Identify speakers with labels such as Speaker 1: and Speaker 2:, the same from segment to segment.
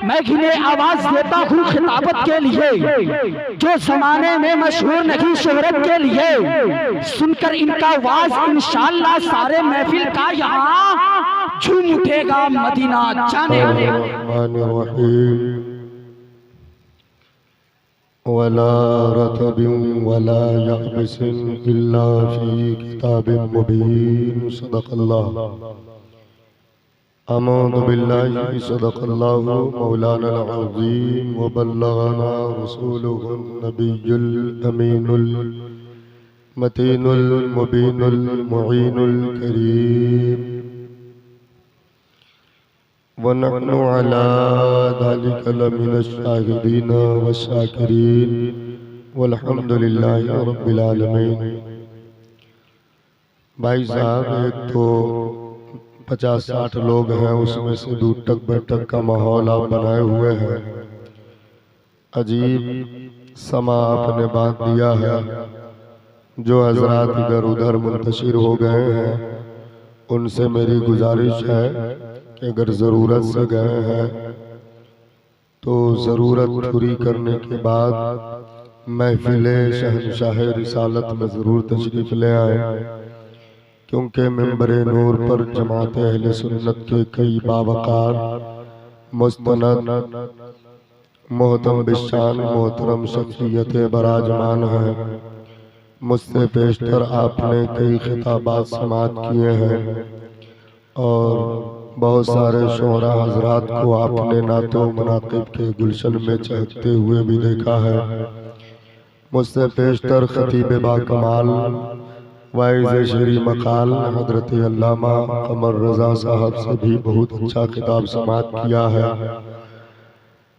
Speaker 1: मैं गिने आवाज देता हूँ खिताबत के लिए, जो जमाने में मशहूर नहीं शोहरत के लिए। सुनकर इनका आवाज इंशाअल्लाह सारे महफिल का यहाँ झूम उठेगा मदीना जाने।
Speaker 2: वला रतबिन वला यब्सिन इल्ला फी किताबिन मुबीन। सदक़ल्लाह। अमूदु बिल्लाहि सदक़ल्लाहु मौलाना अज़ीम व बल्लगना रसूलुहु नबियुल अमीनुल मतीनुल मुबीनुल मुईनुल करीम। व नहनु अला ज़ालिका लमिनश शाहिदीन व शाकिरीन वल्हम्दुलिल्लाहि रब्बिल आलमीन। भाई साहब, एक तो 50-60 लोग हैं, उसमें से दूटक बैठक का माहौल आप बनाए हुए हैं। अजीब समा आपने बांध दिया है। जो हजरात इधर उधर मुंतशिर हो गए हैं, उनसे मेरी गुजारिश है कि अगर ज़रूरत से गए हैं तो ज़रूरत पूरी करने के बाद महफिले शहंशाह रिसालत में ज़रूर तशरीफ़ ले आए, क्योंकि मिंबर नूर पर जमात अहले सुन्नत के कई बावकार मुस्तनद मोहतम बिशान मोहतरम शख्सियतें बराजमान हैं। मुझसे पेशतर आपने कई खिताबात समाअत किए हैं और बहुत सारे शोहरा हजरात को आपने नातो मनाक़िब के गुलशन में चहकते हुए भी देखा है। मुझसे पेशतर खतीब बाकमाल वाइज़ शेरी मकाल हजरत अल्लामा कमर रज़ा साहब से भी बहुत अच्छा खिताब समाअत किया है।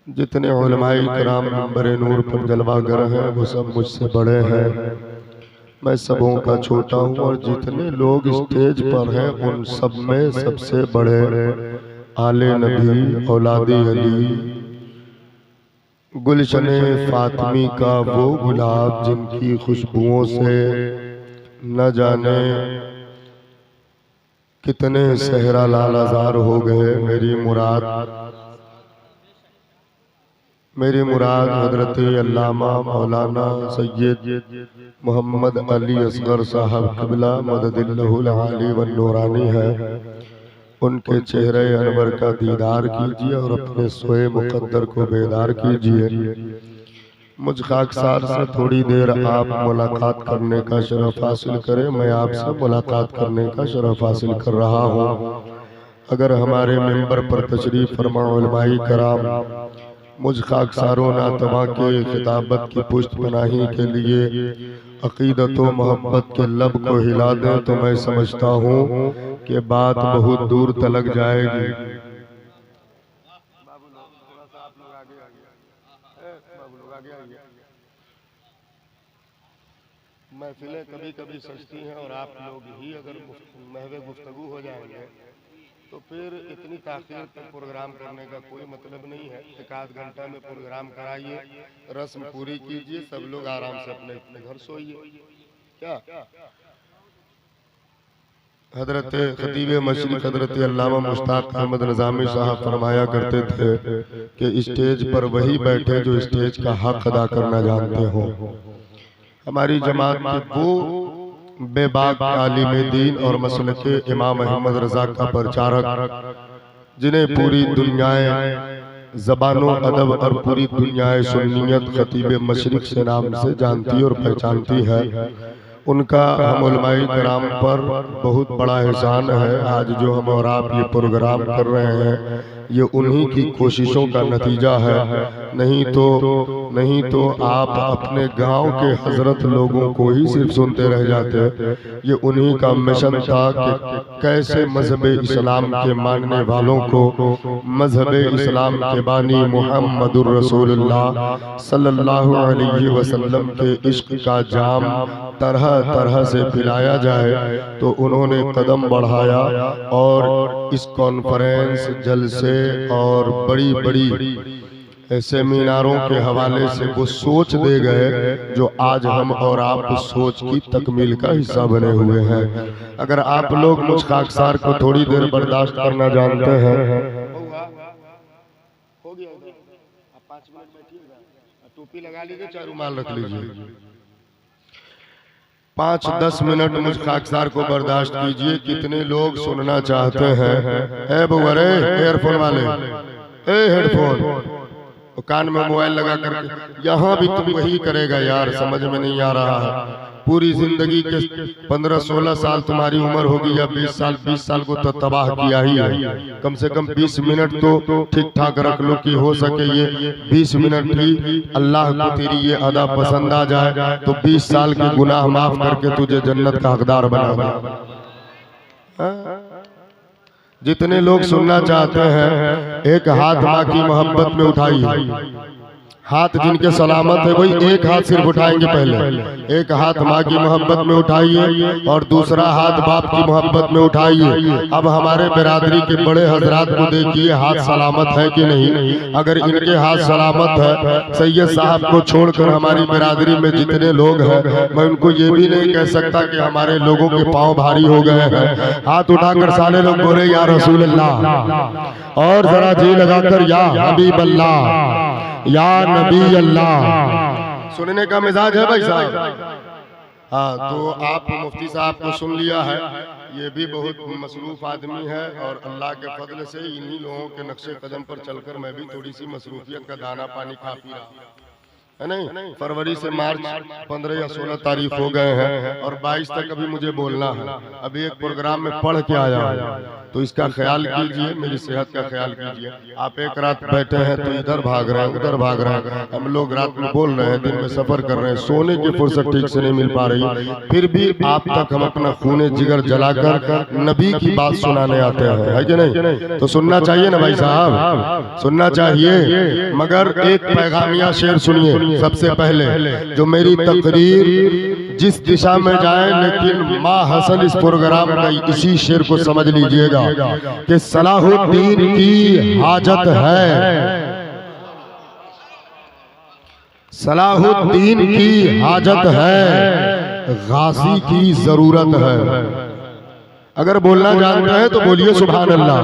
Speaker 2: जितने उलमाए किराम मिंबर नूर पर जलवागर हैं वो सब मुझसे बड़े हैं, मैं सबों का छोटा हूँ। और जितने लोग स्टेज पर हैं उन सब में सबसे बड़े आले नबी औलादी अली गुलशने फातिमी का वो गुलाब जिनकी खुशबुओं से न जाने कितने सहरा लालाजार हो गए। मेरी मुराद हजरत अल्लामा मौलाना सैयद मोहम्मद अली असगर साहब क़िबला मददिल्लाहुल आली व नूरानी है। उनके चेहरे अनवर का दीदार कीजिए और अपने सोए मुकद्दर को बेदार कीजिए। मुझ खाकसार से थोड़ी देर आप मुलाकात करने का शरफ हासिल करें। मैं आपसे मुलाकात करने का शरफ हासिल कर रहा हूँ। अगर हमारे मिंबर पर तशरीफ फरमा उलमाए कराम मुझ खाकसारों नातवा के खिताबत की पुष्ट पनाही के लिए अकीदत व मोहब्बत के लब को हिला दें तो मैं समझता हूँ कि बात बहुत दूर तलक जाएगी। महफिलें कभी कभी सजती हैं और आप लोग ही अगर महवे गुफ्तगू हो जाएंगे तो फिर इतनी ताख़ीर तक प्रोग्राम करने का कोई मतलब नहीं है। एक आध घंटा में प्रोग्राम कराइए, रस्म पूरी कीजिए, सब लोग आराम से अपने अपने घर सोइए। क्या हजरत खतीब मशरिक़ हजरत अल्लामा मुश्ताक अहमद निज़ामी साहब फरमाया करते थे कि स्टेज पर वही बैठे जो स्टेज का हक अदा करना जानते हो। हमारी जमात के वो बेबाक आलिम दीन और मसलके इमाम अहमद रजा का प्रचारक जिन्हें पूरी दुनियाए ज़बानों अदब और पूरी दुनियाए सुन्नियत खतीब मशरिक़ से नाम से जानती और पहचानती है, उनका हम उलमाए किराम पर बहुत बड़ा एहसान है। आज जो हम और आप ये प्रोग्राम कर रहे हैं ये उन्हीं की कोशिशों का नतीजा है। नहीं तो आप अपने गांव के हजरत लोगों को ही सिर्फ सुनते रह जाते। ये उन्हीं का मिशन था कि कैसे मजहब इस्लाम के मानने वालों को मजहब इस्लाम के बानी मुहम्मदुर रसूलुल्लाह सल्लल्लाहु अलैहि वसल्लम के इश्क का जाम तरह तरह से पिलाया जाए। तो उन्होंने कदम बढ़ाया और इस कॉन्फ्रेंस जलसे और बड़ी बड़ी सेमिनारों के हवाले से वो सोच दे गए जो आज हम और आप उस सोच की तकमील का हिस्सा बने हुए हैं। अगर आप लोग मुझ खाकसार को थोड़ी देर बर्दाश्त करना जानते हैं हो गया आप 5 मिनट बैठिएगा, टोपी लगा लीजिए, चाहे रुमाल रख लीजिए। 5-10 मिनट मुझ खाकसार को बर्दाश्त कीजिए। कितने लोग सुनना चाहते हैं? ए बुआरे एयरफोन वाले, ए हेडफोन, तो कान में मोबाइल लगा कर यहाँ भी तुम वही करेगा यार, समझ में नहीं आ रहा है। पूरी जिंदगी के 15-16 साल तुम्हारी उम्र होगी या 20 साल को तो तबाह किया ही है। कम से कम 20 मिनट तो ठीक ठाक रख लो कि हो सके ये 20 मिनट ही अल्लाह को तेरी ये अदा पसंद आ जाए तो 20 साल के गुनाह माफ करके तुझे जन्नत का हकदार बना। जितने लोग सुनना चाहते हैं एक हाथ माँ की मोहब्बत में उठाइए। हाथ जिनके सलामत है वही एक हाथ सिर्फ उठाएंगे। पहले एक हाथ माँ की मोहब्बत में उठाइए और दूसरा हाथ बाप की मोहब्बत में उठाइए। अब हमारे बिरादरी के बड़े हजरात को देखिए, हाथ सलामत है कि नहीं। अगर इनके हाथ सलामत है, सैयद साहब को छोड़कर हमारी बिरादरी में जितने लोग हैं, मैं उनको ये भी नहीं कह सकता कि हमारे लोगों के पाँव भारी हो गए हैं। हाथ उठाकर सारे लोग बोले या रसूल अल्लाह, और जरा जी लगाकर या हबीब अल्लाह, या नबी अल्लाह। सुनने का मिजाज है भाई साहब। हाँ, तो आप मुफ्ती साहब को सुन लिया है, ये भी बहुत मसरूफ आदमी है और अल्लाह के फजल से इन्हीं लोगों के नक्शे कदम पर चलकर मैं भी थोड़ी सी मसरूफियत का दाना पानी खा पी रहा है नहीं। फरवरी से मार्च 15 या 16 तारीख हो गए हैं और 22 तक अभी मुझे बोलना है। अभी एक प्रोग्राम में पढ़ के आया हूँ, तो इसका ख्याल कीजिए, मेरी सेहत का ख्याल कीजिए। आप एक रात बैठे हैं तो इधर भाग रहे हैं, उधर भाग रहे हैं। हम लोग रात में बोल रहे हैं, दिन में सफर कर रहे हैं, सोने की फुर्सत ठीक से नहीं मिल पा रही, फिर भी आप तक हम अपना खूने जिगर जलाकर नबी की बात सुनाने आते हैं, है कि नहीं? तो सुनना चाहिए ना भाई साहब, सुनना चाहिए। मगर एक पैगामिया शेर सुनिए सबसे पहले, जो मेरी तकरीर जिस दिशा में जाए, लेकिन माँ हसन इस प्रोग्राम का इसी शेर को समझ लीजिएगा कि सलाहुद्दीन की हाजत है, सलाहुद्दीन की हाजत है, गाजी की जरूरत है। अगर बोलना जानते हैं तो बोलिए सुभान अल्लाह।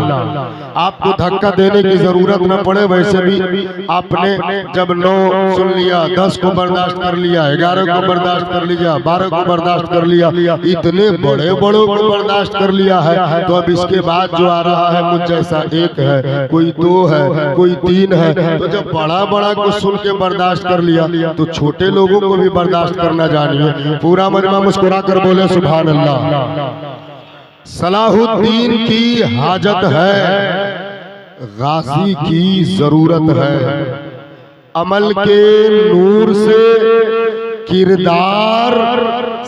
Speaker 2: आपको धक्का देने की जरूरत न पड़े। वैसे भी आपने जब 9 सुन लिया, 10 को बर्दाश्त कर लिया, 11 को बर्दाश्त कर लिया, 12 को बर्दाश्त कर लिया, इतने बड़े बड़ों को बर्दाश्त कर लिया है, तो अब इसके बाद जो आ रहा है मुझ जैसा एक है, कोई 2 है, कोई 3 है। तो जब बड़ा बड़ा को सुन के बर्दाश्त कर लिया तो छोटे लोगों को भी बर्दाश्त करना जानिए। पूरा मजमा मुस्कुरा कर बोले सुभान अल्लाह। सलाहुद्दीन की हाजत है, गाजी की जरूरत है। अमल के नूर से किरदार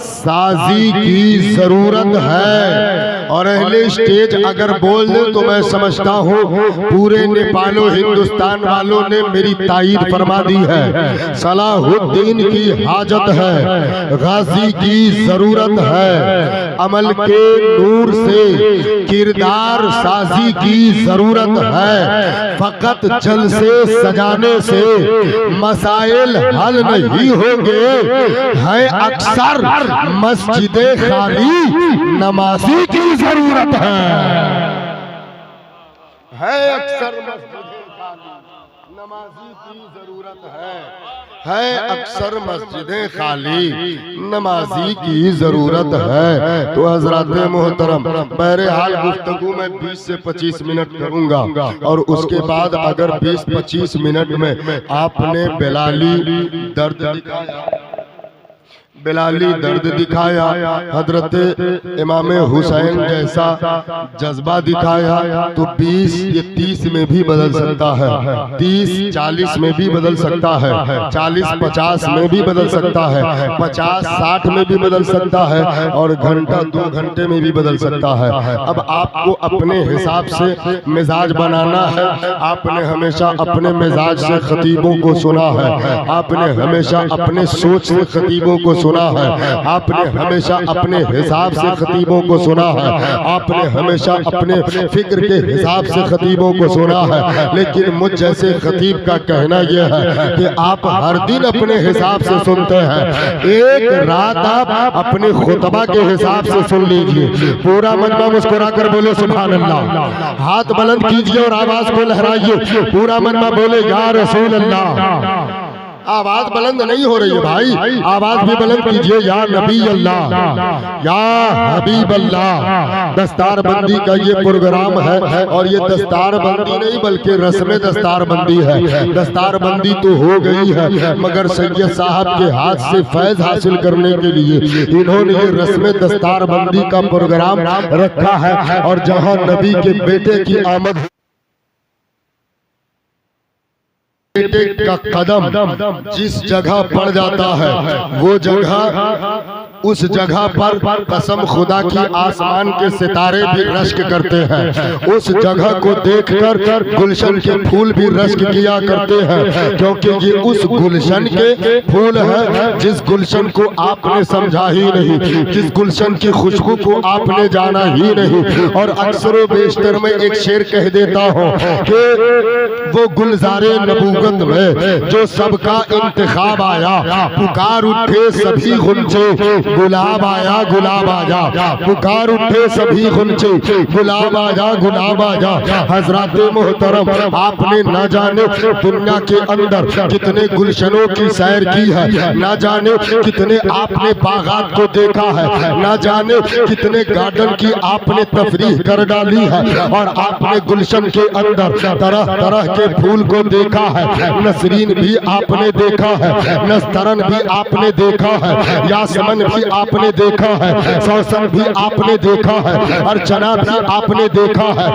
Speaker 2: साजी की जरूरत है। और अहले स्टेज अगर बोल दे तो मैं समझता हूँ पूरे नेपालो हिंदुस्तान वालों ने मेरी ताईद फरमा दी है। सलाहुद्दीन की हाजत है, गाजी की जरूरत है। अमल के नूर से किरदार साजी की जरूरत है। फकत जलसे सजाने से मसाइल हल नहीं होंगे। है अक्सर मस्जिदे खाली, नमाजी की जरूरत है अक्सर मस्जिदे खाली, नमाजी की जरूरत है अक्सर मस्जिदें खाली, नमाजी की जरूरत है। तो हजरात मोहतरम, बहरहाल गुफ्तगू में 20 से 25 मिनट करूंगा और उसके बाद अगर 20-25 मिनट में आपने बेलाली दर्द दिखाया, बिलाली दर्द दिखाया, हजरत इमाम हुसैन जैसा जज्बा दिखाया, तो 20 या 30 में भी बदल सकता है, 30-40 में भी बदल सकता है, 40-50 में भी बदल सकता है, 50-60 में भी बदल सकता है और घंटा 2 घंटे में भी बदल सकता है। अब आपको अपने हिसाब से मिजाज बनाना है। आपने हमेशा अपने मिजाज से खतीबों को सुना है, आपने हमेशा अपने सोच से खतीबों को सुना है, आपने हमेशा अपने हिसाब से खतीबों को सुना है, आपने हमेशा अपने फिक्र के हिसाब से खतीबों को सुना है। लेकिन मुझ जैसे खतीब का कहना यह है कि आप हर दिन अपने हिसाब से सुनते हैं, एक रात आप अपने खुतबा के हिसाब से सुन लीजिए। पूरा मजमा मुस्कुरा कर बोले सुभान अल्लाह। हाथ बुलंद कीजिए और आवाज को लहराइए। पूरा मजमा बोले या रसूल अल्लाह। आवाज बुलंद नहीं हो रही है भाई, आवाज भी बुलंद कीजिए। या नबी अल्लाह, या हबीब अल्लाह। दस्तार बंदी का ये प्रोग्राम है और ये दस्तार बंदी नहीं बल्कि रस्म दस्तार बंदी है। दस्तार बंदी तो हो गई है, मगर सैयद साहब के हाथ से फैज हासिल करने के लिए इन्होंने ये रस्म दस्तार बंदी का प्रोग्राम रखा है। और जहाँ नबी के बेटे की आमद, बेटे का कदम जिस जगह पड़ जाता है वो जगह, उस जगह पर कसम खुदा की आसमान के सितारे भी रश्क करते हैं। उस जगह को देखकर गुलशन के फूल भी रश्क किया करते हैं, क्योंकि ये उस गुलशन के फूल है जिस गुलशन को आपने समझा ही नहीं, जिस गुलशन की खुशबू को आपने जाना ही नहीं। और अक्सर बेशतर में एक शेर कह देता हूँ कि वो गुलजारे नबूवत में जो सबका इंतखाब आया, पुकार उठे सभी गुंजे, गुलाब आया गुलाब आजा, पुकार उठे सभी गुंजे, गुलाब आजा गुलाब आजा। हजरत मोहतरम, आपने न जाने दुनिया के अंदर कितने गुलशनों की सैर की है, न जाने कितने आपने बागात को देखा है, न जाने कितने गार्डन की आपने तफरीह कर डाली है। और आपने गुलशन के अंदर तरह तरह के फूल को देखा है, नसरीन भी आपने देखा है, नस्तरन भी आपने देखा है, यासमन भी आपने देखा है, सौसन भी आपने देखा है, अर्चना भी आपने देखा है,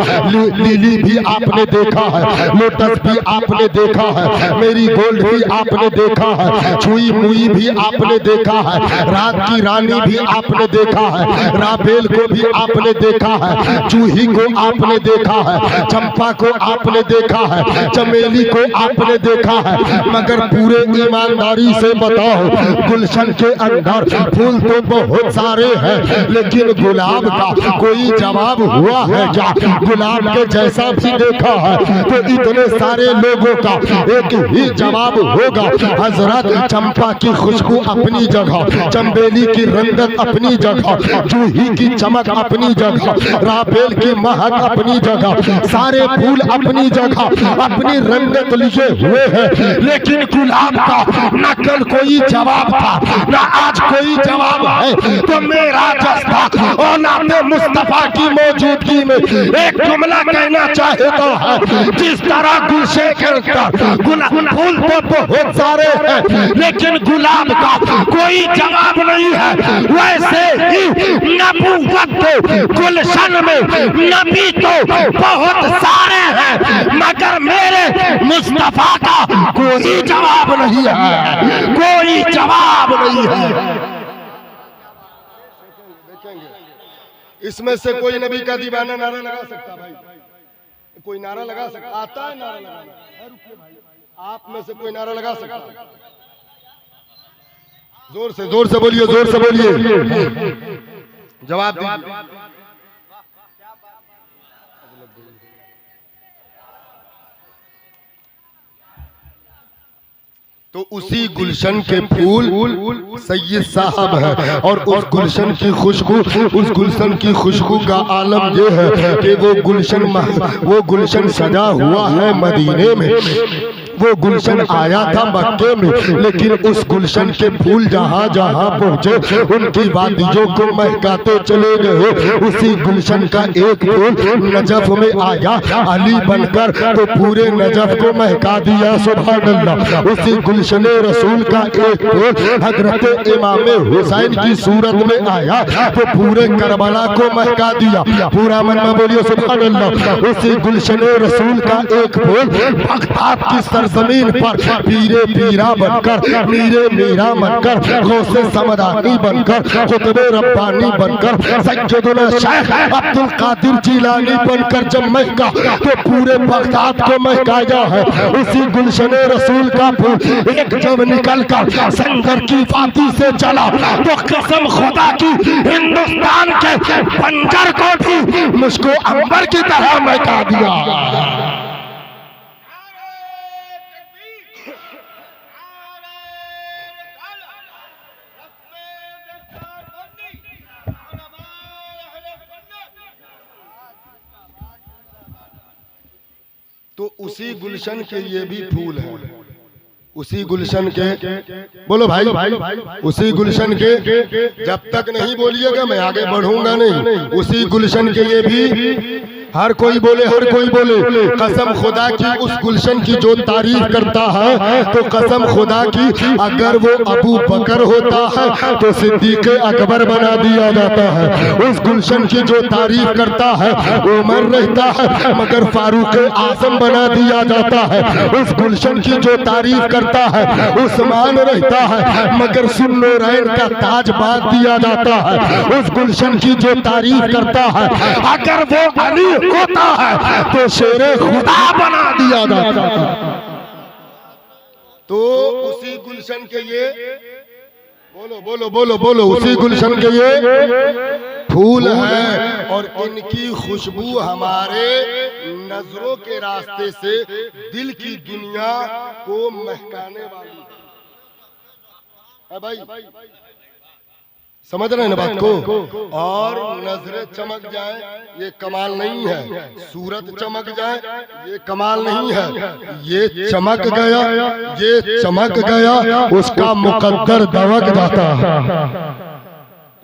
Speaker 2: लिली भी आपने देखा है, लोटस भी आपने देखा है, मेरी गोल्ड भी आपने देखा है, छुई मुई भी आपने देखा है, रात की रानी भी आपने देखा है, राबेल को भी आपने देखा है, चूही को आपने देखा है, चंपा को आपने देखा है, चमेली को आपने देखा है। मगर पूरे ईमानदारी से बताओ, गुलशन के अंदर फूल तो बहुत सारे हैं, लेकिन गुलाब का कोई जवाब हुआ है क्या? गुलाब के जैसा भी देखा है तो इतने सारे लोगों का एक ही जवाब होगा। हजरत चंपा की खुशबू अपनी जगह, चंबेली की रंगत अपनी जगह, जूही की चमक अपनी जगह, राबेल की महक अपनी जगह, सारे फूल अपनी जगह अपनी रंगत लिए हुए हैं। लेकिन गुलाब का न कल कोई जवाब था, न आज कोई जवाब है। तो मेरा जज्बा और नाते मुस्तफा की मौजूदगी में एक जुमला कहना चाहता है। जिस तरह गुलशे के अंदर फूल तो बहुत सारे हैं, लेकिन गुलाब का कोई जवाब नहीं है, वैसे ही नबूवत के गुलशन में नबी तो बहुत सारे हैं, मगर मेरे मुस्तफा का कोई जवाब नहीं है, कोई जवाब नहीं है। इसमें से कोई नबी का दीवाना नारा लगा सकता? भाई कोई नारा लगा सकता? आता है नारा लगाना? आप में से कोई नारा लगा सकता? जोर से बोलिए, जोर से बोलिए, जवाब दीजिए। तो उसी गुलशन के फूल सैयद साहब है, और उस गुलशन की खुशबू, उस गुलशन की खुशबू का आलम ये है कि वो गुलशन सजा हुआ है मदीने में, वो गुलशन आया था मक्के में, लेकिन उस गुलशन के फूल जहाँ जहाँ पहुँचे उनकी वादियों को महकाते चले गए। उसी गुलशन का एक फूल नजफ में आया अली बनकर, तो पूरे नजफ को महका दिया। सुभान अल्लाह। उसी गुलशन रसूल का एक फूल हजरत इमाम हुसैन की सूरत में आया तो पूरे करबला को महका दिया। पूरा मन में बोलिए सुभान अल्लाह। उसी गुलशन रसूल का एक फूल बगदाद की सरजमीन पर पीरे पीरा बनकर, मीरे मीरा बनकर, गौसे समदानी बनकर, खुतबे रब्बानी बनकर, सैयदुना शेख अब्दुल कादिर जिलानी बनकर जब महका तो पूरे बगदाद को महकाया है। उसी गुलशन रसूल का फूल एक जब निकल कर संगर की वादी से चला तो कसम खुदा की हिंदुस्तान के बंजर को भी मुझको अंबर की तरह महका दिया। तो उसी गुलशन के ये भी फूल हैं, उसी गुलशन के, बोलो भाई, उसी गुलशन के, जब तक नहीं बोलिएगा मैं आगे बढ़ूंगा नहीं। उसी गुलशन के ये भी, हर कोई बोले, हर कोई बोले कसम खुदा की उस गुलशन की जो तारीफ करता है तो कसम खुदा की अगर वो अबू बकर होता है तो सिद्दीक अकबर बना दिया जाता है। उस गुलशन की जो तारीफ करता है उमर रहता है मगर फारूक आजम बना दिया जाता है। उस गुलशन की जो तारीफ करता है उस्मान रहता है मगर सुन्नोरैन का ताज बांध दिया जाता है। उस गुलशन की जो तारीफ करता है अगर वो अली होता है तो शेरे खुदा बना दिया जाता है। तो उसी गुलशन के ये, बोलो बोलो बोलो बोलो, उसी गुलशन के ये फूल हैं और इनकी खुशबू हमारे नजरों के रास्ते से दिल की दुनिया को महकाने वाली है। भाई समझ रहे हैं ना बात को? और नजरें चमक जाए ये कमाल नहीं है, सूरत चमक जाए ये कमाल नहीं है, ये चमक गया, ये चमक गया उसका मुकद्दर दमक जाता है,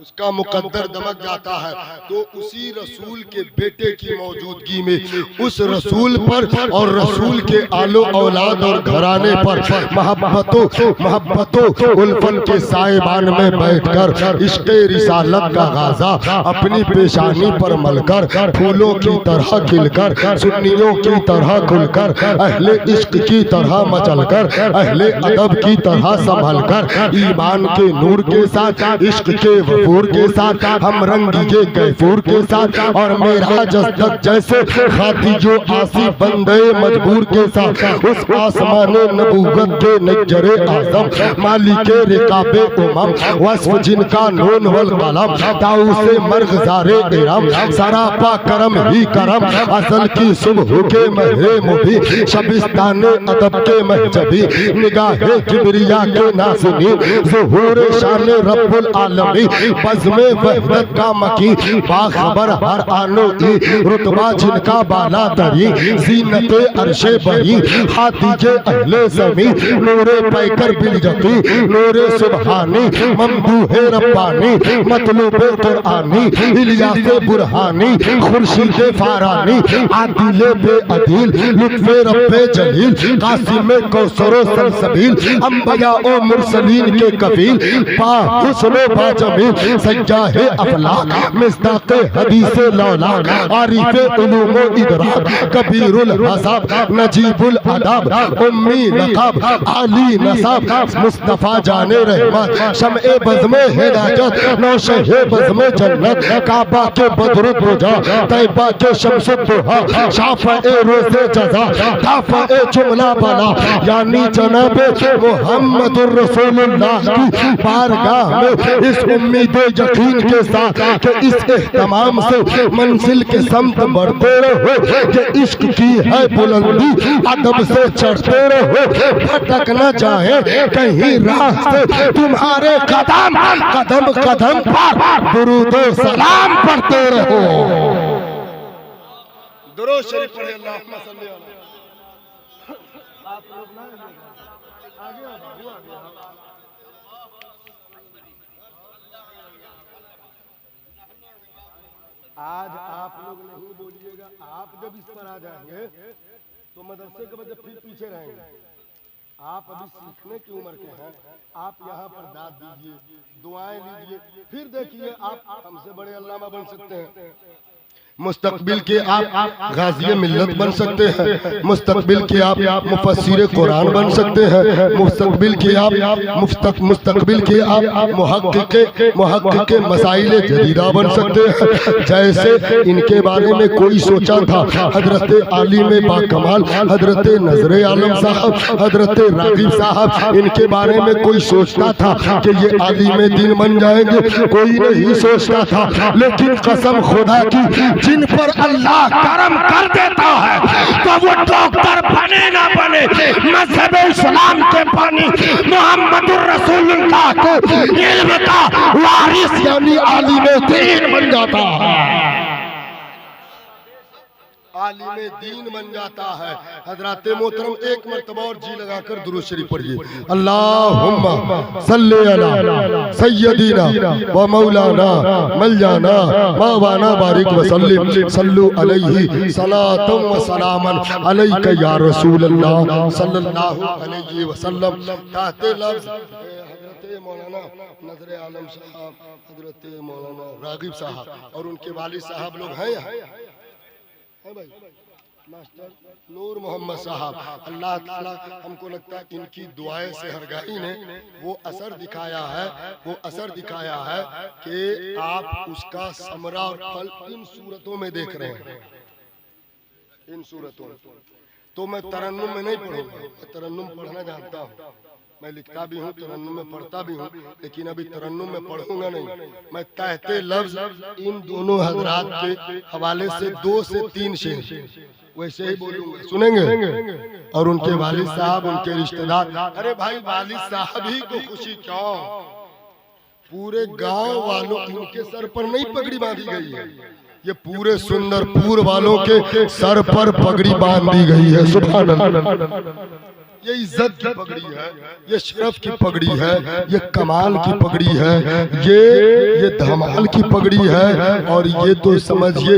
Speaker 2: उसका मुकद्दर दमक जाता है। तो उसी रसूल के बेटे की मौजूदगी में उस रसूल पर और रसूल के आलो औलाद और घराने पर मोहब्बतों उल्फत के साइबान में बैठकर इश्क़ रिसालत का गाजा अपनी पेशानी पर मलकर फूलों की तरह खिलकर, सुन्नियों की तरह खुलकर, अहले इश्क की तरह मचलकर, अहले अदब की तरह संभलकर, ईमान के नूर के साथ, इश्क के वफूर के साथ, हम रंगी के कैफूर के साथ और मेरा जसदक जैसे खाती जो आसी बंदे मजबूर के साथ उस आसमान नबूवत के नजरे आजम मालिक रिकाबे उमम वस्फ जिनका नून वल कलम दाऊ से मरगजारे इरम सरापा करम ही करम असल की सुबह के महरे मुबी शबिस्तान अदब के महजबी निगाहे किबरिया के नाज़नीन ज़ुहूर शान रब्बुल आलमीन बज़्म वहदत का मकी बाखबर हर आनो ई रुतबा जिनका बाला तरी ज़ीनत अर्शे बरी हाथीजे अहले ज़मीन नूरे पैकर बिलजती नूरे सुबहानी ममदूहे रब्बानी मतलूबे कुरआनी इलियासे बुरहानी खुर्शीदे फारानी आदिले बे अदील लुत्फे रब्बे जलील कासिमे कौसरो सलसबील अंबिया ओ मुरसलीन के कफील बा हुस्न बा जमील सज्जाहे अफलाक मिस्दाक़े हदीसे लौलाक आरिफे उलूमो इदराक कबीरुल हसाब नजीबुल अदाब उम्मी लक़ब आली नसाब मुस्तफ़ा जाने रहमत शम्ए बज़्मे हिदायत नौशहे बज़्मे जन्नत काबा के बदरुद रुजा तैबा के शम्सुद दुहा शाफ़ए रोज़े जज़ा दाफ़ए जुमला बला यानी जनाबे मुहम्मदुर रसूलुल्लाह की बारगाह में इस उम्मीद यकीन के साथ कि इस एहतमाम से मंजिल के समत बढ़ते रहो कि इश्क की है बुलंदी अदब से चढ़ते रहो भटक न जाए कहीं राह से तुम्हारे कदम कदम कदम पर दुरूद व सलाम पढ़ते रहो। दुरूद शरीफ पढ़े अल्लाहुम्मा सल्ली अलैहि। आप लोग ना आगे आज आप लोग नहीं बोलिएगा, आप जब इस पर आ जाएंगे तो मदरसे के बच्चे फिर पीछे रहेंगे। आप अभी सीखने की उम्र के हैं, आप यहाँ पर दाद दीजिए, दुआएं लीजिए, फिर देखिए आप हमसे बड़े अल्लामा बन सकते हैं। मुस्तकबिल के आप गाज़ी मिल्लत बन सकते हैं, मुस्तकबिल के आप मुफस्सिर कुरान बन सकते हैं, मुस्तकबिल के आप मुस्तकबिल के आप मुहक्किक मसाइल जदीदा बन सकते हैं। जैसे इनके बारे में कोई सोचा था, हजरत आलिम बाकमाल हजरत नजर आलम साहब, हजरत रागिब साहब, इनके बारे में कोई सोचता था कि ये आलिम दीन बन जाएंगे, कोई नहीं सोचता था। लेकिन कसम खुदा की, जिन पर अल्लाह करम कर देता है तो वो डॉक्टर बने ना बने, मज़हब इस्लाम के पानी मुहम्मदुर रसूलुल्लाह को इल्म का वारिस यानी आलिम दीन बन जाता है, आलिम दीन बन जाता है। हजरत मोहतरम एक मरतबा और जी लगाकर दुरूद शरीफ पढ़िए, अल्लाहुम्मा सल्ली अला सय्यदीना व मौलाना मौलाना मवाना बारिक व सल्लिम सल्लु अलैहि सलातम व सलामन अलैका या रसूल अल्लाह सल्लल्लाहु अलैहि वसल्लम। कहते लफ्ज हजरत मौलाना नजर आलम साहब, हजरत मौलाना रागिब साहब और उनके वालिद साहब लोग हैं भाई, मास्टर नूर मोहम्मद साहब। अल्लाह ताला हमको लगता है इनकी दुआएं से हरगाही ने वो असर दिखाया है, वो असर दिखाया है कि आप उसका समरा और फल इन सूरतों में देख रहे हैं, इन सूरतों में। तो मैं तरन्नुम में नहीं पढ़ूंगा, मैं तरन्नुम पढ़ना जानता हूँ, मैं लिखता भी हूँ, तरन्नुम में पढ़ता भी हूँ, लेकिन अभी तरन्नुम में पढ़ूंगा नहीं। मैं कहते लफ्ज इन दोनों हजरात के हवाले से 2 से 3 शेर वैसे ही बोलूंगा, सुनेंगे। और उनके वालिद साहब, उनके रिश्तेदार, अरे भाई वालिद साहब ही को खुशी क्यों, पूरे गांव वालों उनके सर पर नहीं पगड़ी बांधी गई है, ये पूरे सुंदरपुर वालों के सर पर पगड़ी बांध दी गई है। सुभान अल्लाह, ये इज्जत की पगड़ी है, ये शरफ की पगड़ी है, ये कमाल की पगड़ी है, ये धमाल की पगड़ी है। और ये तो समझिए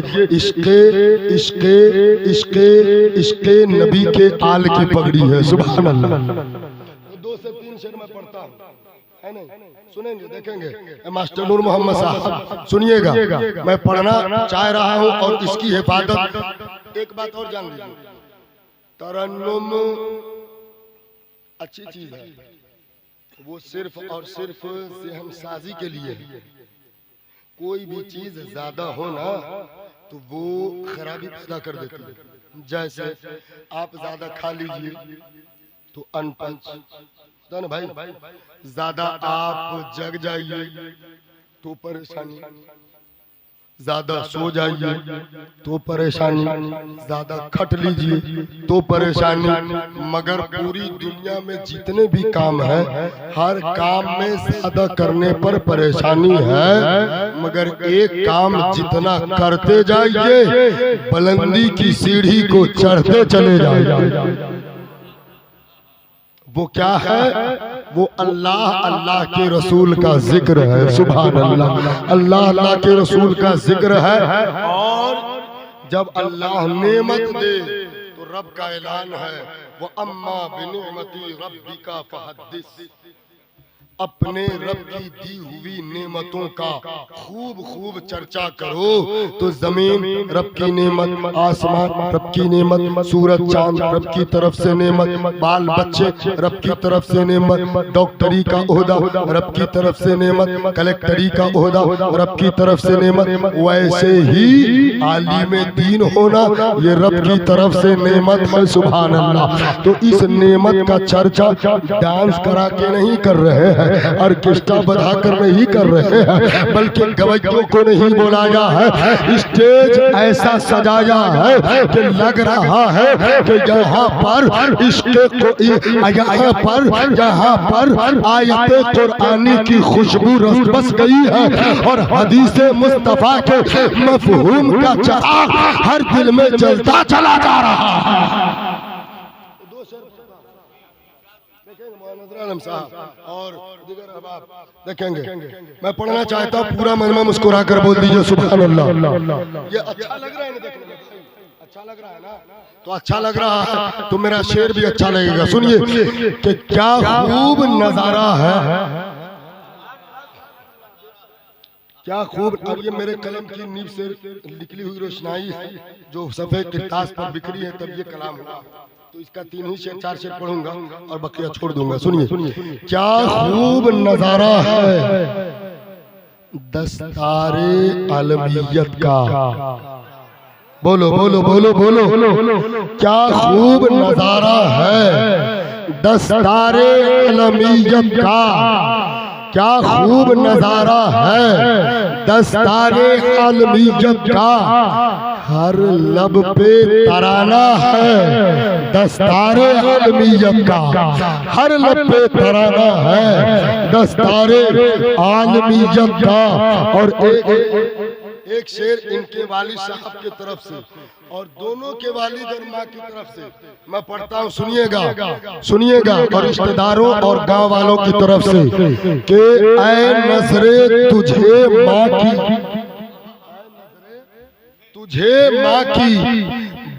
Speaker 2: इश्के नबी के आल की पगड़ी है। सुभान अल्लाह। 2 से 3 शेर में पढ़ता हूँ, है नहीं, सुनेंगे, देखेंगे। मास्टर नूर मोहम्मद साहब सुनिएगा, मैं पढ़ना चाह रहा हूँ और इसकी हिफाजत। एक बात और जान लीजिए, तरन्नुम अच्छी चीज है, वो सिर्फ और सिर्फ ज़हन साजी के लिए है। कोई भी चीज ज्यादा हो ना तो वो खराबी पैदा कर देती है। जैसे आप ज्यादा खा लीजिए तो अनपच ना भाई, ज्यादा आप जग जाइए तो परेशानी, ज्यादा सो जाइए तो परेशानी, ज्यादा खट लीजिए तो परेशानी। मगर पूरी दुनिया में जितने भी काम है, हर काम में ज्यादा करने पर परेशानी है। मगर एक काम जितना करते जाइए, बुलंदी की सीढ़ी को चढ़ते चले जाइए। वो क्या है? वो अल्लाह अल्लाह के रसूल का जिक्र है। सुभान अल्लाह, अल्लाह अल्लाह के रसूल का जिक्र है। और जब अल्लाह नेमत दे तो रब का ऐलान है, वो अम्मा बिनिअमती रब्बिका फहद्दिस, अपने रब की दी हुई नेमतों का खूब खूब चर्चा करो। तो जमीन रब की नेमत, आसमान रब की नेमत, सूरज चांद रब की तरफ से नेमत, बाल बच्चे रब की तरफ से नेमत, डॉक्टरी का ओहदा रब की तरफ से नेमत, कलेक्टरी का ओहदा रब की तरफ से नेमत। वैसे ही आलिम दीन होना ये रब की तरफ से नेमत है। सुभान अल्लाह। तो इस नेमत का चर्चा डांस करा के नहीं कर रहे हैं, ऑर्केस्ट्रा बजा कर नहीं कर रहे हैं, बल्कि गवैयों को नहीं बुलाया है, स्टेज ऐसा सजाया है कि लग रहा है कि यहाँ पर इसके यहाँ पर आयते कुरानी की खुशबू बस गई है और हदीसे मुस्तफा के मफहूम का चिराग हर दिल में जलता चला जा रहा है। और देखेंगे, मैं पढ़ना चाहता हूँ, पूरा मन में मुस्कुरा कर बोल दीजिए सुभान अल्लाह। ये अच्छा लग रहा है ना, देखने में अच्छा लग रहा है ना, तो अच्छा लग रहा है तो मेरा शेर भी अच्छा लगेगा। सुनिए कि क्या खूब नजारा है, क्या खूब। और ये मेरे कलम की नींव से निकली हुई रोशनाई है जो सफेद किरतास पर बिखरी है, तब ये कलाम हुआ। तो इसका 3 ही शेर 4 शेर पढ़ूंगा और बकिया छोड़ दूंगा। सुनिए, क्या खूब नजारा है दस्तारे आलमियत का। बोलो बोलो बोलो बोलो, क्या खूब नजारा है दस्तारे आलमियत का। क्या खूब नजारा है दस्तारे आलमियत का। हर लब पे तराना है दस्तारे आलमियत का। हर लब पे तराना है दस्तारे आलमियत का। और एक शेर इनके वालिद साहब की तरफ से और दोनों के वालिद और माँ की तरफ से मैं पढ़ता हूँ, सुनिएगा सुनिएगा। और रिश्तेदारों और गांव वालों की तरफ से कि ऐ नजरे तुझे माँ की, तुझे माँ की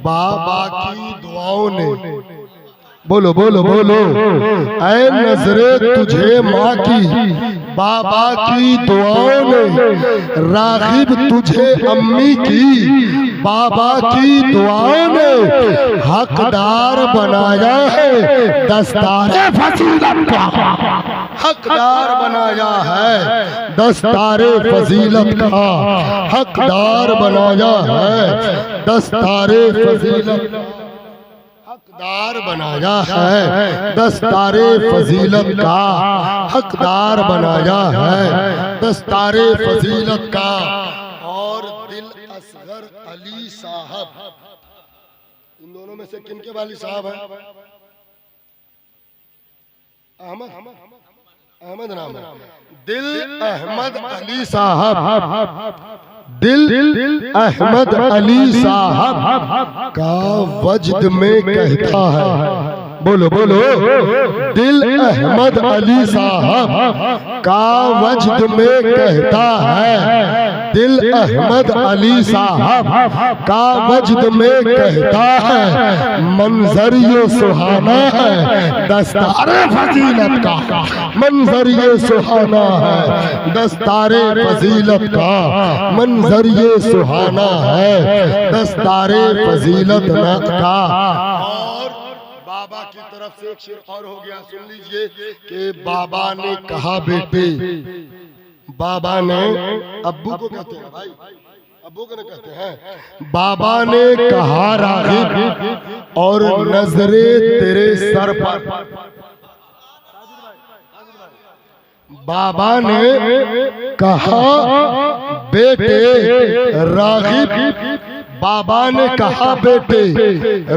Speaker 2: बाबा की दुआओं ने। बोलो बोलो बोलो, ऐ नजरे तुझे माँ की बाबा की दुआओं ने। रागिब तुझे अम्मी की बाबा की दुआओं ने। हकदार बनाया है दस्तारे फजीलत का। हकदार बनाया है दस्तारे फजीलत का। हकदार बनाया है दस्तारे फजीलत का। हकदार बनाया है दस्तारे फजीलत का। हकदार बनाया है दस्तारे फजीलत का। और दिल असगर अली साहब, इन दोनों में से किनके वाली साहब है? अहमद, अहमद नाम है। दिल अहमद अली साहब, दिल अहमद अली साहब का वजद में कहता है। बोलो बोलो, दिल अहमद अली साहब का वजद में कहता है। दिल अहमद अली साहब का वजद में कहता है। मंजर ये सुहाना है दस्तारे फजीलत का। मंजर ये सुहाना है दस्तारे फजीलत का। मंजर ये सुहाना है दस्तारे फजीलत का। और बाबा की तरफ से एक शेर और हो गया, सुन लीजिए कि बाबा ने कहा बेटे, बाबा ने, अब्बू को कहते हैं भाई, अब्बू को कहते हैं। बाबा ने कहा रागिब और नजरे तेरे सर पर। बाबा ने कहा बेटे रागिब, बाबा ने कहा बेटे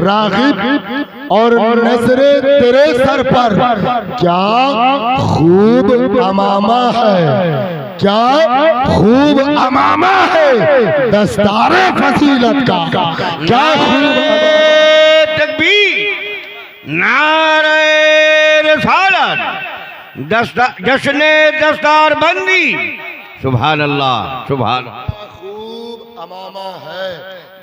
Speaker 2: रागिब और नजरे तेरे सर पर। क्या खूब अमामा है, क्या खूब अमामा है दस्तारे फजीलत का। क्या खूब
Speaker 3: तकबीर, नारे रिसालत, जश्ने दस्तार बंदी। सुभान अल्लाह, सुभान।
Speaker 2: खूब अमामा है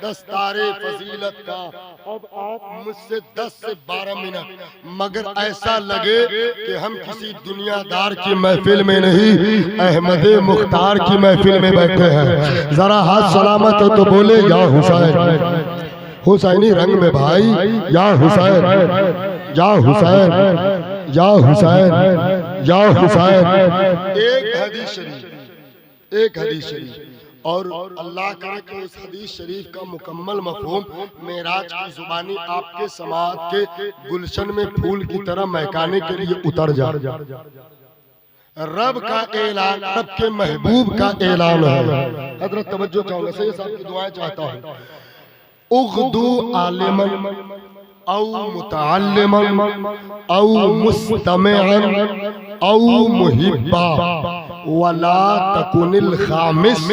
Speaker 2: दस्तारे फजीलत का। अब आप मुझसे 10 से 12 मिनट, मगर ऐसा लगे कि हम किसी दुनियादार की महफिल में नहीं, अहमद मुख्तार की महफिल में बैठे हैं। जरा हाथ सलामत हो तो बोले या हुसैन। हुसैनी रंग में भाई, या हुसैन, या हुसैन, या हुसैन, या हुसैन। एक हदीस शरीफ, एक हदीस शरीफ। और अल्लाह करे कि उस हदीस शरीफ का मुकम्मल मफहूम मेराज की जुबानी आपके समाज के गुलशन में फूल की तरह महकाने के लिए उतर जा। रब का ऐलान, रब के महबूब का ऐलान है। हजरत तवज्जो चाहूंगा, सही साहब की दुआएं चाहता हूँ। उग़दू आलिमन औ मुतअल्लिमन औ मुस्तमिअन औ मुहिब्बा वला तकुनिल खामिस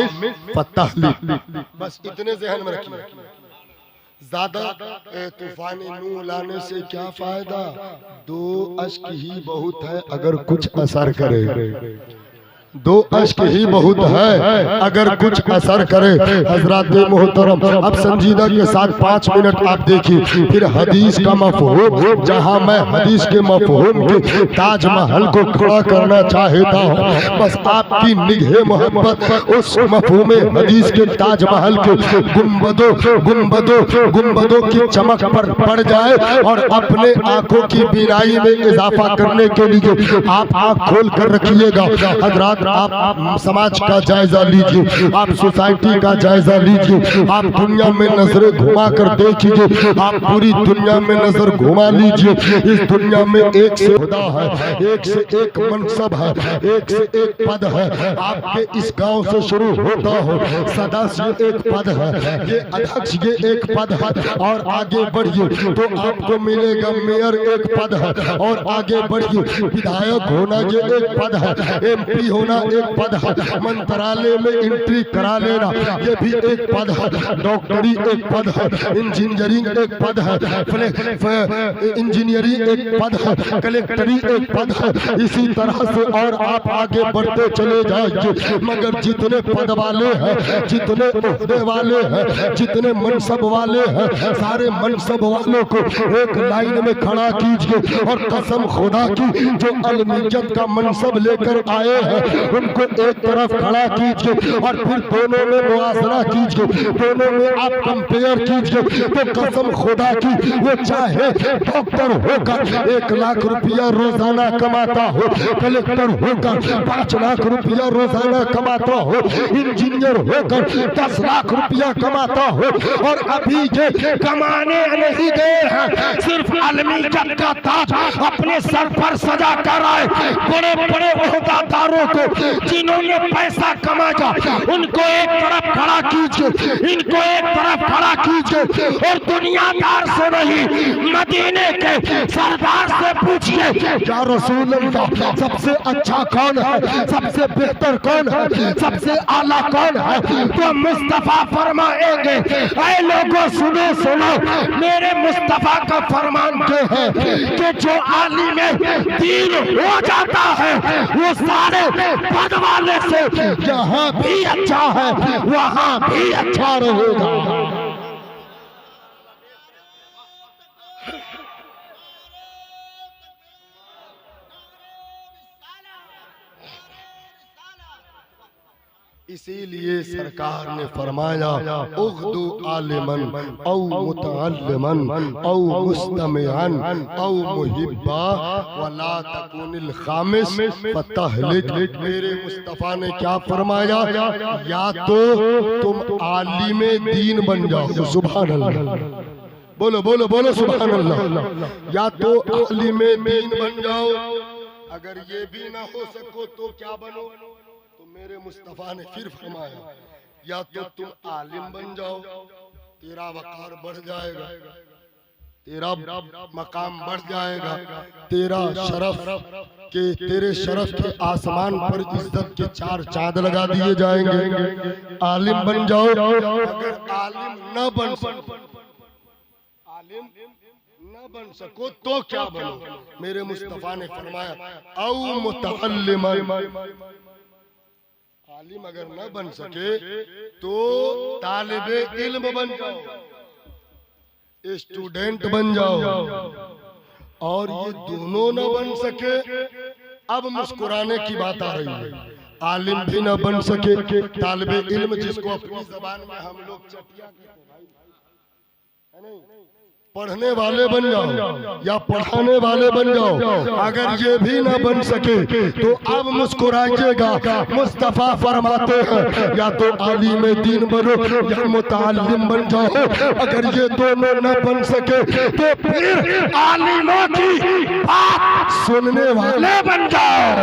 Speaker 2: फतहली। बस इतने ज़हन में रखिए। ज्यादा तूफान नूह लाने से क्या फायदा, 2 अश्क ही बहुत है अगर कुछ असर करे। दो अश्क ही बहुत है अगर कुछ असर करे। हजरात मोहतरम, अब संजीदा के साथ 5 मिनट आप देखिए। फिर हदीस का मफहूम, जहां मैं हदीस के मफहूम के ताजमहल को खड़ा करना चाहता हूं, बस आपकी निगाह मोहब्बत उस मफहूम हदीस के ताजमहल के गुंबदों की चमक पर पड़ जाए और अपने आंखों की बीनाई में इजाफा करने के लिए आप आंख खोल कर रखिएगा। हजरात, आप समाज का जायजा लीजिए, आप सोसाइटी का जायजा लीजिए, आप दुनिया में नजरें घुमा कर देखिए, आप पूरी दुनिया में नजर घुमा लीजिए। इस दुनिया में एक से खुदा है, एक से एक मनसब है, एक से एक पद है। आपके इस गांव से शुरू होता हो, सदस्य एक पद है, ये अध्यक्ष ये एक पद है, और आगे बढ़िए तो आपको मिलेगा मेयर एक पद है, और आगे बढ़िए विधायक होना ये एक पद है, MP होना एक पद है, मंत्रालय में एंट्री करा लेना ये भी एक पद है, डॉक्टरी एक पद है, इंजीनियरिंग एक पद है, इंजीनियरिंग एक पद है, कलेक्टरी एक पद है। इसी तरह से और आप आगे बढ़ते चले जाइए। मगर जितने पद वाले हैं, जितने ओहदे वाले हैं, जितने मनसब वाले हैं, सारे मनसब वालों को एक लाइन में खड़ा कीजिए और कसम खुदा की जो अलमियत का मनसब लेकर आए हैं उनको एक तरफ खड़ा कीजिए और फिर दोनों में मुआसरा कीजिए, दोनों में आप कंपेयर कीजिए। तो कसम खुदा की वो चाहे डॉक्टर होकर 1 लाख रुपया रोजाना कमाता हो, कलेक्टर होकर 5 लाख रुपया रोजाना कमाता हो, इंजीनियर होकर 10 लाख रुपया कमाता हो, और अभी ये कमाने नहीं गए हैं, सिर्फ अलमियत का ताज अपने सर पर सजा कर आए। बड़े बड़े ओहदेदारों को जिन्होंने पैसा कमाया उनको एक तरफ खड़ा कीजिए, इनको एक तरफ खड़ा कीजिए, और दुनियादार से नहीं मदीने के सरदार से पूछिए या रसूल अल्लाह सबसे अच्छा कौन है, सबसे बेहतर कौन है, सबसे आला कौन है। तो मुस्तफा फरमाएंगे ऐ लोगों सुनो सुनो, मेरे मुस्तफा का फरमान के है कि जो आलिम दीन हो जाता है वो सारे पद वाले से जहाँ भी अच्छा है वहाँ भी अच्छा रहेगा। इसीलिए सरकार ने फरमाया उग़्दू आलिमन औ मुतअल्लिमन औ मुस्तमिअन औ मुहिब्बा वला तकुनिल खामिस फतहलिक। मेरे मुस्तफ़ा ने क्या फरमाया, या तो तुम आलिमे दीन बन जाओ, सुभान अल्लाह, बोलो बोलो बोलो सुभान अल्लाह, या तो आलिमे दीन बन जाओ, अगर ये भी ना हो सको तो क्या बनो। तो मेरे मुस्तफा ने फिर फरमाया या तो तुम आलिम बन जाओ, तेरा वकार बढ़ जाएगा, तेरा मकाम बढ़ जाएगा, तेरा शरफ के तेरे शरफ के आसमान पर इज्जत के 4 चांद लगा दिए जाएंगे। आलिम बन जाओ, अगर आलिम न बन सको, आलिम न बन सको तो क्या बनो। मेरे मुस्तफा ने फरमाया औ मुतअल्लिमन, आलिम अगर न बन सके तो तालिबे इल्म बन जाओ, स्टूडेंट बन जाओ, और ये दोनों न बन सके। अब मुस्कुराने की बात आ रही है, आलिम भी न बन सके, तालिबे इल्म जिसको अपनी जबान में हम लोग चटिया कहते हैं, है नहीं, पढ़ने वाले बन जाओ या पढ़ाने वाले बन जाओ। अगर ये भी ना बन सके तो अब मुस्कुराइएगा। मुस्तफा फरमाते हैं या तो आलिम दीन बनो या मुतअल्लिम बन जाओ। अगर ये दोनों न बन सके तो फिर आलिमों की बात सुनने वाले बन जाओ।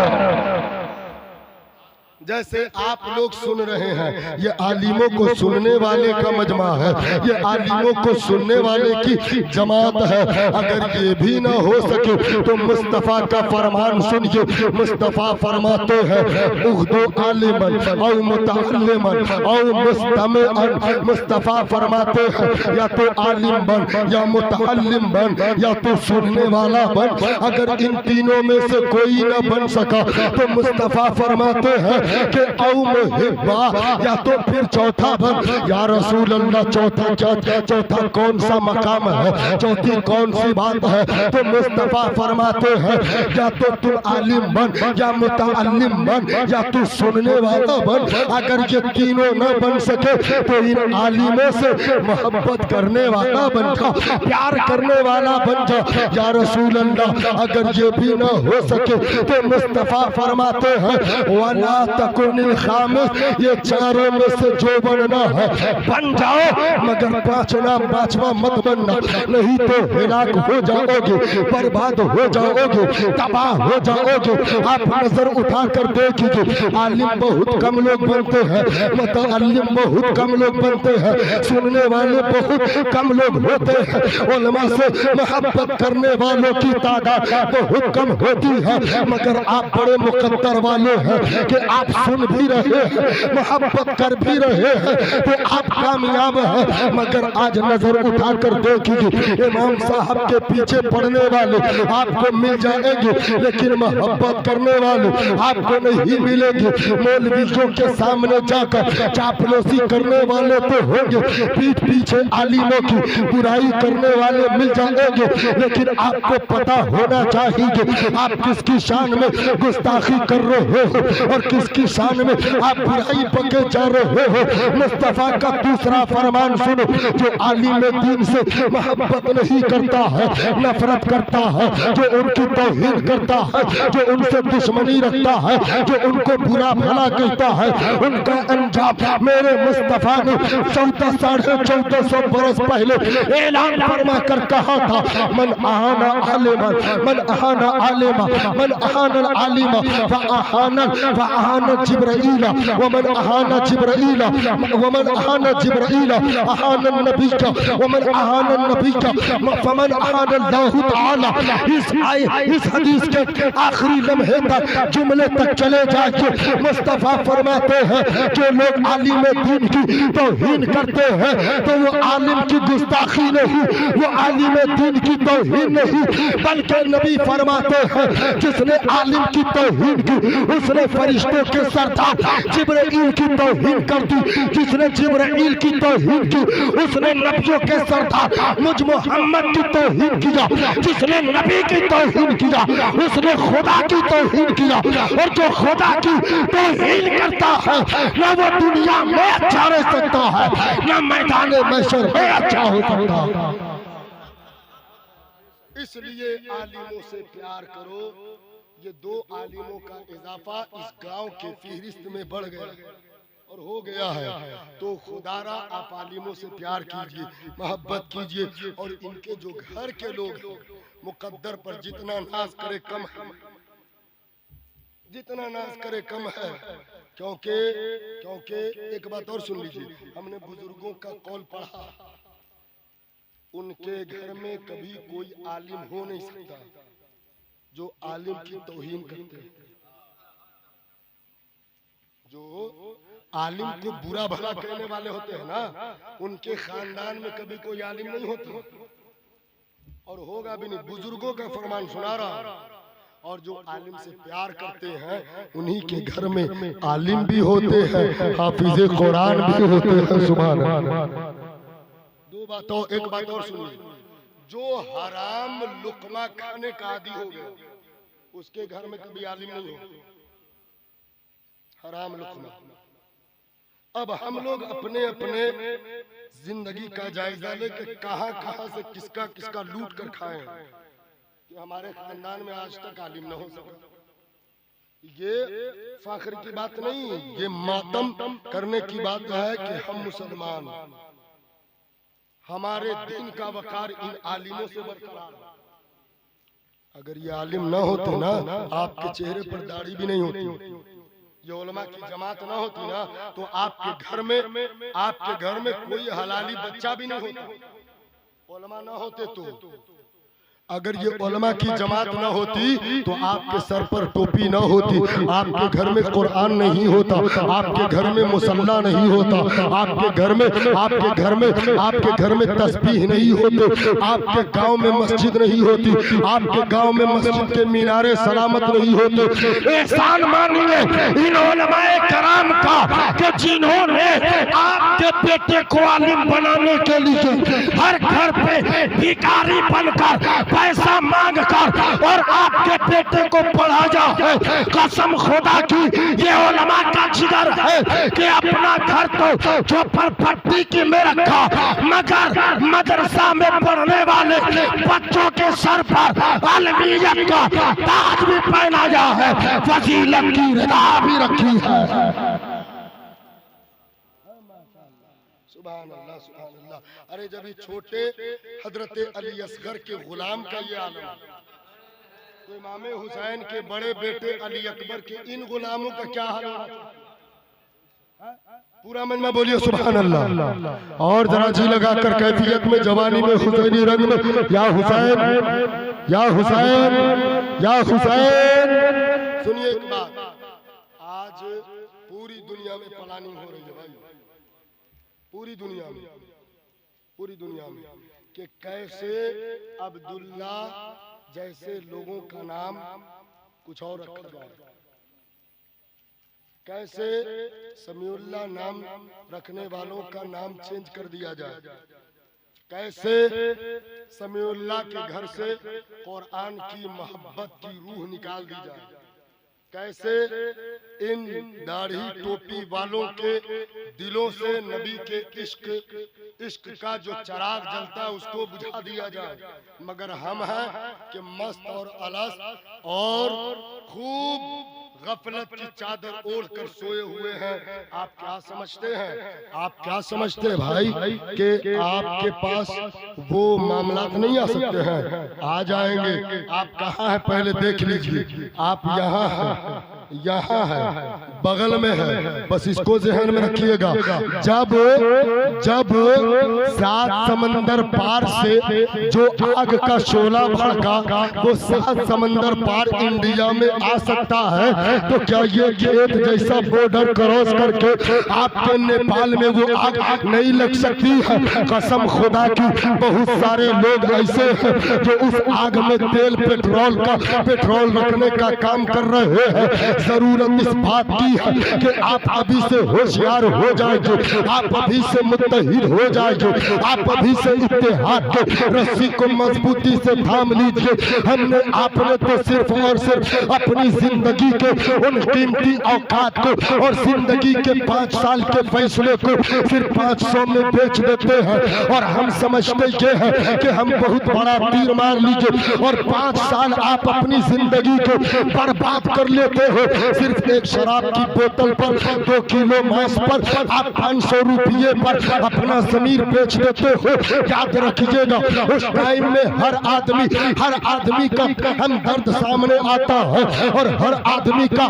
Speaker 2: जैसे आप लोग सुन रहे हैं, ये आलिमों को सुनने वाले का मजमा है, ये आलिमों को सुनने वाले की जमात है। अगर ये भी ना हो सके तो मुस्तफ़ा का फरमान सुनिए। मुस्तफ़ा फरमाते हैं उख्दो आलिमन औ मुतअल्लिमन औ मुस्तमिअन। मुस्तफ़ा फरमाते हैं या तो आलिम बन, या मुतअल्लिम बन, या तो सुनने वाला बन। अगर इन तीनों में से कोई न बन सका तो मुस्तफ़ा फरमाते हैं कि औ मुहिब्बा, या तो फिर चौथा बन। या रसूल अल्लाह, चौथा क्या, चौथा कौन सा मकाम है, चौथी कौन सी बात है? तो मुस्तफ़ा फरमाते हैं या तो तुम आलिम बन, या मुतअल्लिम बन, या तू सुनने वाला बन। अगर ये तीनों न बन सके तो इन आलिमों से मोहब्बत करने वाला बन जा, प्यार करने वाला बन जा। या रसूल अल्लाह, अगर ये भी न हो सके तो मुस्तफ़ा फरमाते हैं वला तकुनिल खामिस, ये चारों में से जो बनना है बन जाओ, मगर पांचवा मत बनना, नहीं तो हिलाक हो जाओगे, बर्बाद हो जाओगे, तबाह हो जाओगे। आप नजर उठा कर देखिए, आलिम बहुत कम लोग बनते हैं, मुतअल्लिम बहुत कम लोग बनते हैं, सुनने वाले बहुत कम लोग होते हैं। उलमा से मोहब्बत करने वालों की तादाद बहुत कम होती है, मगर आप बड़े मुकद्दर वाले हैं कि आप सुन भी रहे हैं, मोहब्बत कर भी रहे हैं, तो आप कामयाब हैं। मगर आज नजर उठा कर देखिए, इमाम साहब के पीछे पड़ने वाले आपको मिल जाएंगे, लेकिन मोहब्बत करने वाले आपको नहीं मिलेंगे। मौलवियों के सामने जाकर चापलूसी करने वाले तो होंगे, पीठ पीछे आलिमों की बुराई करने वाले मिल जाएंगे, लेकिन आपको पता होना चाहिए आप किसकी शान में गुस्ताखी कर रहे हो और किसकी शान में आप बुराई पके जा रहे हो। मुस्तफ़ा का दूसरा फरमान सुनो, जो आलिम दीन से मोहब्बत नहीं करता है, नफरत करता है, जो उनकी तौहीन करता है, जो उनसे दुश्मनी रखता है, जो उनको बुरा भला कहता है, उनका अंजाम मेरे मुस्तफ़ा ने 1400 बरस पहले ऐलान फरमा कर कहा था, मन आहाना आलिमा, मन आहाना आलिमा, मन आहाना आलिमा फआहाना जिब्राईला, वमन आहाना जिब्राईला, वमन आहाना जिब्राईला आहाना नबी का, वमन आहाना नबी का फमन आहाना अल्लाह ताला। इस हदीस के आखिरी लम्हे तक, जुमले तक चले जाइए। मुस्तफ़ा फरमाते हैं जो लोग आलिम दीन की तौहीन करते हैं तो वो आलिम की गुस्ताखी नहीं, वो आलिम दीन की तौहीन नहीं, बल्कि नबी फरमाते हैं जिसने आलिम की तौहीन की उसने फरिश्तों के सरदार जिब्राईल की तौहीन कर दी, जिसने जिब्राईल की तौहीन की उसने नबियों के सरदार मुझ मोहम्मद की तौहीन किया, जिसने नबी की तौहीन किया उसने खुदा की तौहीन किया। और जो खुदा की तौहीन करता है न वो दुनिया में अच्छा रह सकता है, न मैदान महशर में अच्छा हो सकता है। इसलिए आलिमों से प्यार करो। ये दो आलिमों का इजाफा इस गांव के फहरिस्त में बढ़ गया और हो गया है, तो खुदारा आप आलिमों से प्यार कीजिए, मोहब्बत कीजिए। और इनके जो घर के लोग मुकद्दर पर जितना नाज करे कम है, जितना नाज करे कम है। क्योंकि एक बात और सुन लीजिए, हमने बुजुर्गों का कौल पढ़ा, उनके घर में कभी कोई आलिम हो नहीं सकता जो आलिम की तौहीन करते हैं, जो आलिम को बुरा भला कहने वाले होते हैं ना, उनके खानदान में कभी कोई आलिम नहीं होता और होगा भी नहीं। बुजुर्गों का फरमान सुना रहा। और जो आलिम से प्यार करते हैं उन्हीं के घर में आलिम भी होते हैं, हाफिज़े कुरान भी होते हैं। सुभान अल्लाह। दो बातों, एक बात और सुनिए, जो हराम लुकमा खाने का आदी हो गया उसके घर में कभी आलिम नहीं हो। हराम लुकमा। अब हम लोग अपने अपने जिंदगी का जायजा लेके कहां कहां से किसका किसका लूट कर खाए हैं कि हमारे खानदान में आज तक आलिम न हो सका। ये फख्र की बात नहीं, ये मातम करने की बात है कि हम मुसलमान, हमारे दीन का वकार इन आलिमों से बरकरार है। अगर ये आलिम ना होते ना, आपके चेहरे पर दाढ़ी भी नहीं होती, ये उलमा की जमात ना होती ना तो आपके घर में कोई हलाली बच्चा भी नहीं होता। उलमा ना होते तो अगर ये उलमा की जमात ना होती तो आपके सर पर टोपी ना होती, आपके घर में कुरान नहीं होता, आपके घर में मुसल्ला नहीं होता, आपके घर में तस्बीह नहीं होते, आपके गांव में मस्जिद नहीं होती, आपके गांव में मस्जिद के मीनारे सलामत नहीं होते। एहसान मानिए इन उलमाए कराम का कि जिन्होंने आपके बेटे को आलिम बनाने के लिए हर घर पे भिखारी बनकर पैसा मांग कर और आपके बेटे को पढ़ाया है। कसम खुदा की ये उलमा का जिगर है कि अपना घर तो चौपर पट्टी की में रखा मगर मदरसा में पढ़ने वाले बच्चों के सर पर अलमियत का ताज भी पहनाया है, फजीलत की रिदा भी रखी है। सुभान अल्लाह, सुभान अल्लाह। अरे जब छोटे हजरत अली असगर के गुलाम का ये आलम, तो इमाम हुसैन के बड़े बेटे अली अकबर के इन गुलामों का क्या हाल है? पूरा मजमा बोलिए सुभान अल्लाह। और जरा जी लगाकर कैफियत में जवानी में हुसैनी रंग में या हुसैन या हुसैन या हुसैन। सुनिए एक बात, आज पूरी दुनिया में प्लानिंग हो रही है भाई, पूरी दुनिया में कि कैसे अब्दुल्ला जैसे लोगों का नाम कुछ और रखा जाए, कैसे समीउल्लाह नाम रखने वालों का नाम चेंज कर दिया जाए, कैसे समीउल्लाह के घर से कुरान की मोहब्बत की रूह निकाल दी जाए, कैसे इन दाढ़ी टोपी वालों के दिलों से नबी के इश्क का जो चराग जलता है उसको बुझा दिया जाए। मगर हम हैं कि मस्त और अलस और खूब गफलत की चादर ओढ़ कर सोए हुए हैं। आप क्या समझते हैं, आप क्या समझते हैं भाई कि आपके पास वो मामलात नहीं आ सकते हैं? आ जाएंगे। आप कहाँ हैं पहले देख लीजिए। आप यहाँ हैं, यहाँ है, बगल में है, बस इसको ज़हन में रखिएगा। जब 7 समंदर पार से जो आग का शोला भड़का वो 7 समंदर पार इंडिया में आ सकता है, तो क्या ये खेत जैसा बॉर्डर क्रॉस करके आपके नेपाल में वो आग नहीं लग सकती है? कसम खुदा की बहुत सारे लोग ऐसे हैं जो उस आग में तेल पेट्रोल रखने का काम कर रहे हैं। जरूरत इस बात की है कि आप अभी से होशियार हो जाएंगे, आप अभी से मुत्तहिद हो जाएंगे, आप अभी से इत्तेहाद के रस्सी को मजबूती से थाम लीजिए। हमने आपने तो सिर्फ और सिर्फ अपनी जिंदगी के उन कीमती औकात को और जिंदगी के 5 साल के फैसले को सिर्फ 500 में बेच देते हैं और हम समझते ये हैं कि हम बहुत बड़ा तीर मार लीजिए और 5 साल आप अपनी जिंदगी को बर्बाद कर लेते हो। सिर्फ एक शराब की बोतल पर 2 किलो मांस पर आप 500 रुपये पर अपना जमीर बेच देते हो। याद रखिएगा उस टाइम में हर आदमी का हम दर्द सामने आता है और हर आदमी का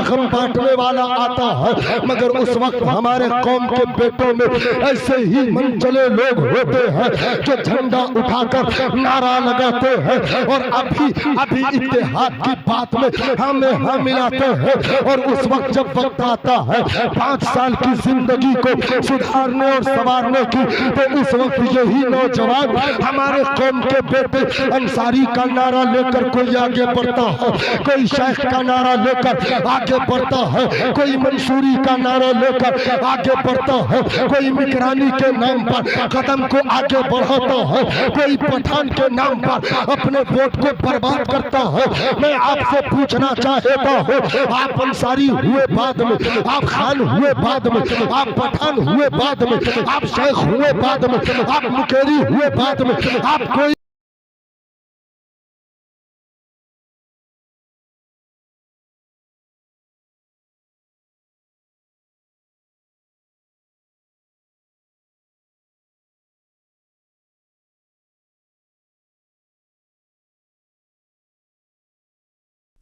Speaker 2: गम बांटने वाला आता है। मगर उस वक्त हमारे कौम के बेटों में ऐसे ही मनचले लोग होते हैं जो झंडा उठाकर नारा लगाते हैं और अभी इत्तेहाद की बात में हमें मिलाते हैं। और उस वक्त जब वक्त आता है 5 साल की जिंदगी को सुधारने और संवारने की, तो उस वक्त यही नौजवान हमारे कौम के बेटे अंसारी का नारा लेकर कोई आगे बढ़ता है, कोई शेख का नारा लेकर आगे बढ़ता है, कोई मंसूरी का नारा लेकर आगे बढ़ता है, कोई मिकरानी के नाम पर कदम को आगे बढ़ाता है, कोई पठान के नाम पर अपने वोट को बर्बाद करता है। मैं आपसे पूछना चाहता हूँ, आप अंसारी हुए बाद में, आप खान हुए बाद में, आप पठान हुए बाद में, आप शेख हुए बाद में, आप मुकेरी हुए बाद में, आप कोई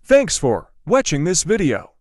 Speaker 4: Thanks for watching this video.